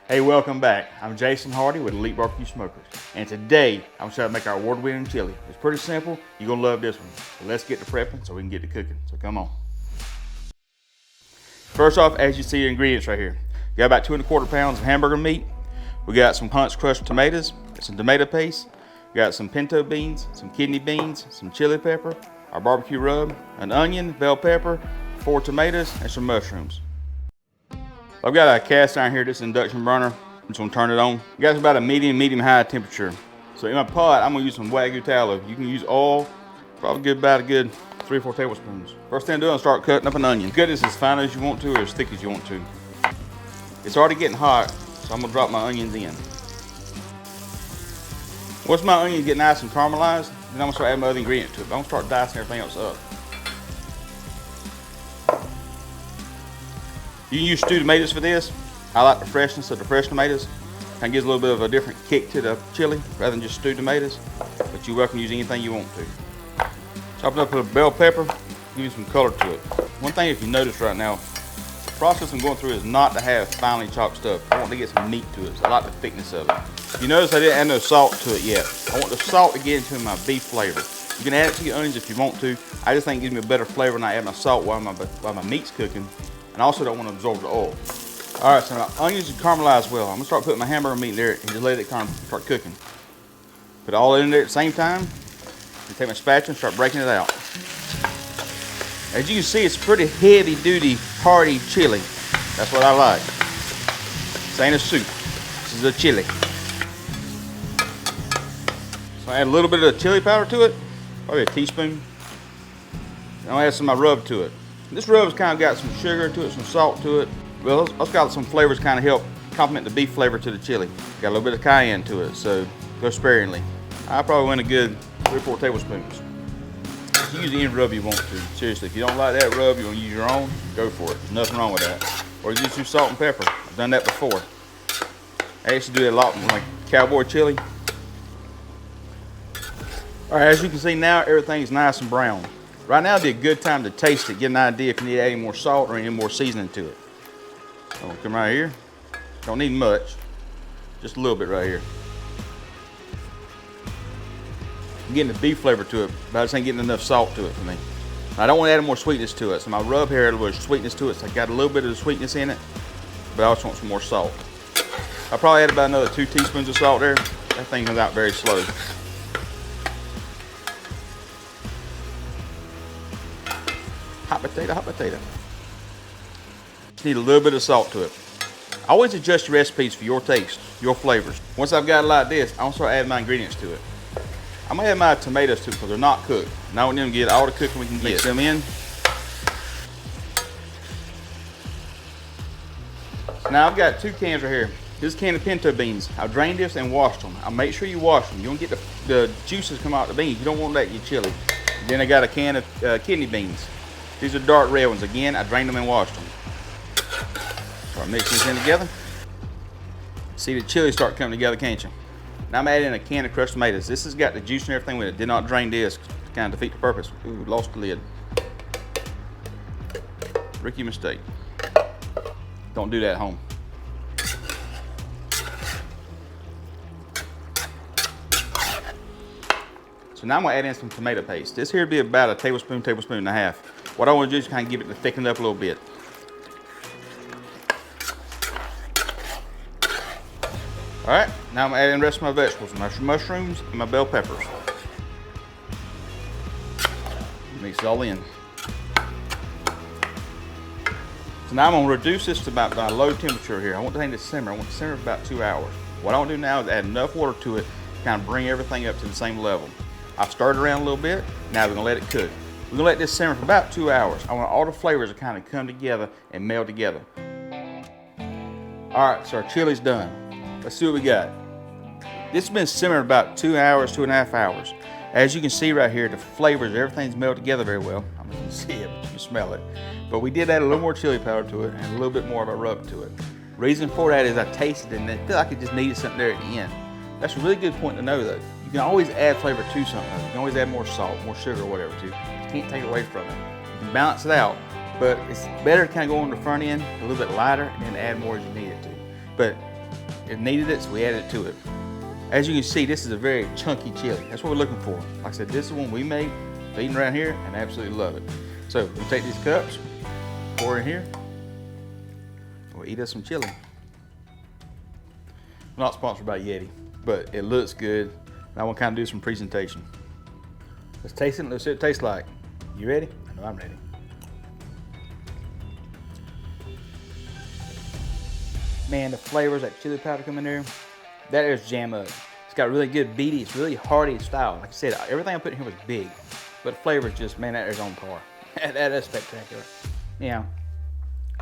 Hey, welcome back. I'm Jason Hardy with Elite Barbecue Smokers, and today I'm trying to make our award-winning chili. It's pretty simple. You're gonna love this one. So let's get to prepping so we can get to cooking. So come on. First off, as you see the ingredients right here, you got about 2 1/4 pounds of hamburger meat. We got some Hunt's crushed tomatoes, some tomato paste. We got some pinto beans, some kidney beans, some chili pepper, our barbecue rub, an onion, bell pepper, 4 tomatoes, and some mushrooms. I've got a cast iron here, this induction burner. I'm just gonna turn it on. You got about a medium high temperature. So in my pot, I'm gonna use some Wagyu tallow. You can use oil, probably get about a good 3 or 4 tablespoons. First thing I'm doing is start cutting up an onion. Cut this as fine as you want to or as thick as you want to. It's already getting hot, so I'm gonna drop my onions in. Once my onions get nice and caramelized, then I'm gonna start adding my other ingredients to it. I'm gonna start dicing everything else up. You can use stewed tomatoes for this. I like the freshness of the fresh tomatoes. Kind of gives a little bit of a different kick to the chili rather than just stewed tomatoes. But you're welcome to use anything you want to. Chop it up with a bell pepper, give you some color to it. One thing if you notice right now, the process I'm going through is not to have finely chopped stuff. I want to get some meat to it, so I like the thickness of it. You notice I didn't add no salt to it yet. I want the salt to get into my beef flavor. You can add it to your onions if you want to. I just think it gives me a better flavor when I add my salt while my meat's cooking. And I also don't want to absorb the oil. All right, so my onions are caramelized well. I'm gonna start putting my hamburger meat in there and just let it kind of start cooking. Put it all in there at the same time. And take my spatula and start breaking it out. As you can see, it's pretty heavy duty, hearty chili. That's what I like. This ain't a soup, this is a chili. So I add a little bit of chili powder to it, probably a teaspoon. And I'll add some of my rub to it. This rub's kind of got some sugar to it, some salt to it. Well, it's got some flavors kind of help complement the beef flavor to the chili. Got a little bit of cayenne to it, so go sparingly. I probably went a good 3 or 4 tablespoons. You use any rub you want to. Seriously, if you don't like that rub, you want to use your own, go for it. There's nothing wrong with that. Or you just use salt and pepper. I've done that before. I used to do that a lot with my cowboy chili. All right, as you can see now, everything's nice and brown. Right now would be a good time to taste it, get an idea if you need to add any more salt or any more seasoning to it. So we'll come right here. Don't need much, just a little bit right here. I'm getting the beef flavor to it, but I just ain't getting enough salt to it for me. I don't want to add more sweetness to it, so my rub here had a little sweetness to it, so I got a little bit of the sweetness in it, but I also want some more salt. I'll probably add about another 2 teaspoons of salt there. That thing comes out very slow. Hot potato, hot potato. Just need a little bit of salt to it. Always adjust your recipes for your taste, your flavors. Once I've got it like this, I'm gonna start adding my ingredients to it. I'm gonna add my tomatoes to it because they're not cooked. And I want them to get all the cooking we can get. Mix them in. So now I've got 2 cans right here. This is a can of pinto beans. I've drained this and washed them. I'll make sure you wash them. You don't get the juices come out of the beans. You don't want that in your chili. Then I got a can of kidney beans. These are dark red ones. Again, I drained them and washed them. Start mixing this in together. See the chili start coming together, can't you? Now I'm adding a can of crushed tomatoes. This has got the juice and everything with it. Did not drain this to kind of defeat the purpose. Ooh, lost the lid. Rookie mistake. Don't do that at home. So now I'm gonna add in some tomato paste. This here would be about a tablespoon, tablespoon and a half. What I want to do is kind of give it to thicken it up a little bit. All right, now I'm adding the rest of my vegetables, my mushrooms and my bell peppers. Mix it all in. So now I'm gonna reduce this to about my low temperature here. I want the thing to simmer. I want it to simmer for about 2 hours. What I want to do now is add enough water to it to kind of bring everything up to the same level. I've stirred around a little bit. Now we're gonna let it cook. We're gonna let this simmer for about 2 hours. I want all the flavors to kind of come together and meld together. All right, so our chili's done. Let's see what we got. This has been simmering about 2 hours, 2.5 hours. As you can see right here, the flavors, everything's melded together very well. I mean, you can see it, but you can smell it. But we did add a little more chili powder to it and a little bit more of a rub to it. Reason for that is I tasted it and I feel like it just needed something there at the end. That's a really good point to know though. You can always add flavor to something. You can always add more salt, more sugar, or whatever too. You can't take it away from it. You can balance it out, but it's better to kind of go on the front end, a little bit lighter, and then add more as you need it to. But It needed it, so we added it to it. As you can see, this is a very chunky chili. That's what we're looking for. Like I said, this is one we make, eating around here, and I absolutely love it. So we'll take these cups, pour in here. We'll eat us some chili. Not sponsored by Yeti, but it looks good. And I want to kind of do some presentation. Let's taste it and let's see what it tastes like. You ready? I know I'm ready. Man, the flavors, that chili powder come in there, that is jam up. It's got really good beady, it's really hearty style. Like I said, everything I put in here was big, but the flavor is just, man, that is on par. That is spectacular. Yeah,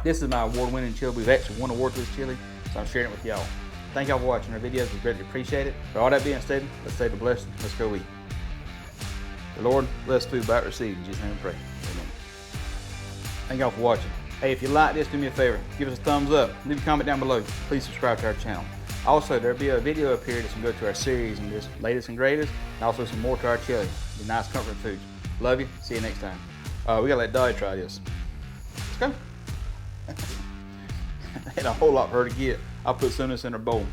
this is my award-winning chili. We've actually won an award for this chili, so I'm sharing it with y'all. Thank y'all for watching our videos. We greatly appreciate it. For all that being said, let's say the blessing. Let's go eat. The Lord bless food by received. In Jesus' name we pray. Amen. Thank y'all for watching. Hey, if you like this, do me a favor. Give us a thumbs up. Leave a comment down below. Please subscribe to our channel. Also, there'll be a video up here that's going to go to our series and this latest and greatest, and also some more to our chili. The nice comfort foods. Love you. See you next time. We got to let Dolly try this. Let's go. Ain't a whole lot for her to get. I'll put some of this in her bowl.